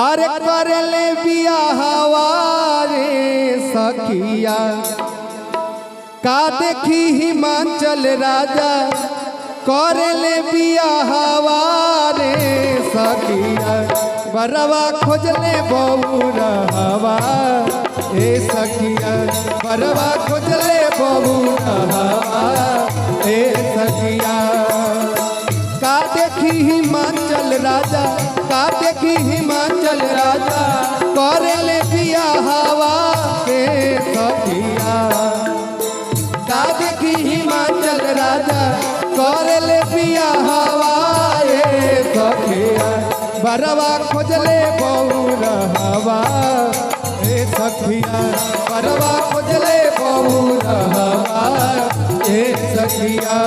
अरे करले बियाहवा रे सखिया का देखी हिमाचल राजा करले बियाहवा रे सखिया बरवा खोजले बबुरहवा ए सखिया बरवा खोजले बबुरहवा ए सखिया का देखी हिमाचल राजा का देखी हिमाचल राजा करले बियाहवा ए सखिया का देखी हिमाचल राजा करले बियाहवा ए सखिया बरवा खोजले बबुरहवा ए सखिया बरवा खोजले बबुरहवा ए सखिया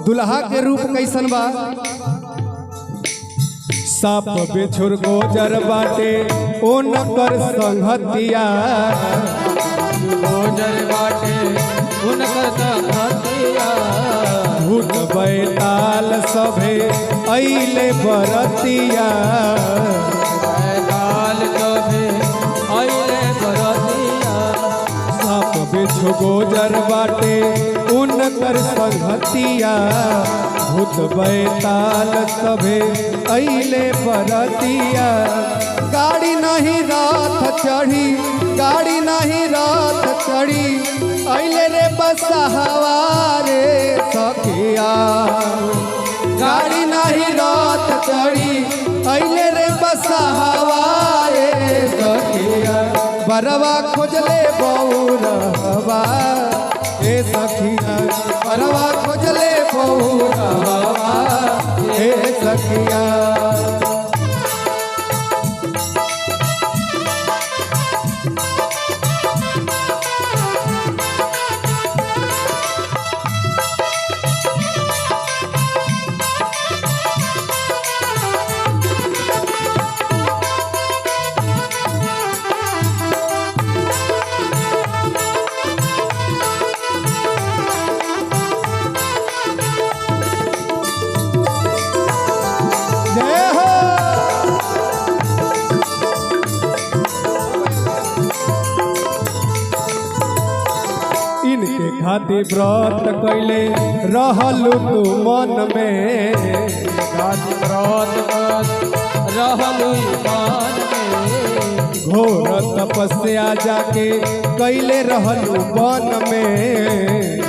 दुल्हा के रूप कैसन बा साप बेछुर गोजर बाटे ओ नकर संगतिया गोजर बाटे उनकर संगतिया भूत बैताल सभे अइले बरतिया बैताल सभे अइले बरतिया साप बेछुर गोजर बाटे उनकर संगतिया भूत बैताल सभे अइले बरतिया गाड़ी नहीं रात चढ़ी गाड़ी नहीं रात चढ़ी अइले रे बसहवा रे सखिया गाड़ी नहीं रात चढ़ी अइले रे बसहवा रे सखिया बरवा खोजले बबुरहवा ए सखिया बरवा खोजले बबुरहवा ए सखिया इनके खातिर व्रत कैले रहलू तू मन में खातिर व्रत रहलू मन में घोर तपस्या जाके कैले रहलू वन में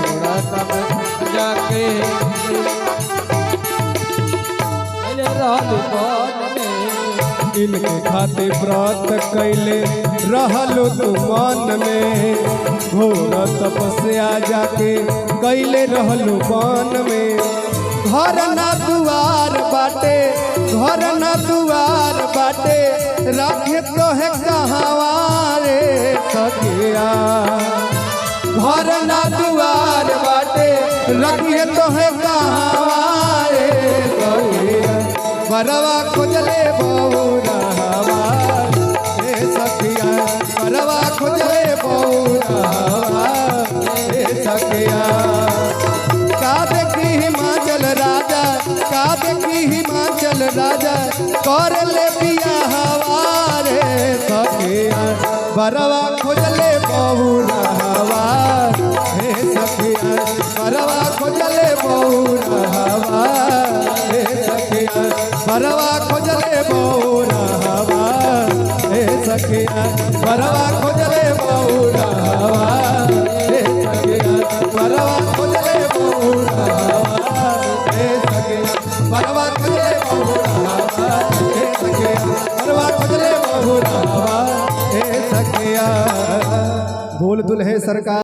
जाके रहलू वन में इनके खातिर व्रत कैले रहलू तू मन में घोर तपस्या जाके कैले रहलू वन में घर ना दुआर बाटे घर ना दुआर बाटे रखे तो है कहवा रे सखिया घर ना दुआर बाटे रखे तो है कहवा रे सखिया बरवा खोजले बबुरहवा ए सखिया बरवा खोजले बबुरहवा ए सखिया का देखी हिमाचल राजा का देखी हिमाचल राजा करले बियाहवा रे सखिया बरवा खोजले बबुरहवा हे सखिया बरवा खोजले बबुरहवा हे सखिया बरवा खोजले बबुरहवा हे सखिया बरवा खोजले बबुरहवा हे सखिया बरवा खोजले बबुरहवा हे सखिया बरवा खोजले बबुरहवा हे सखिया बरवा खोजले बबुरहवा हे सखिया। बोल दुल्हे सरकार।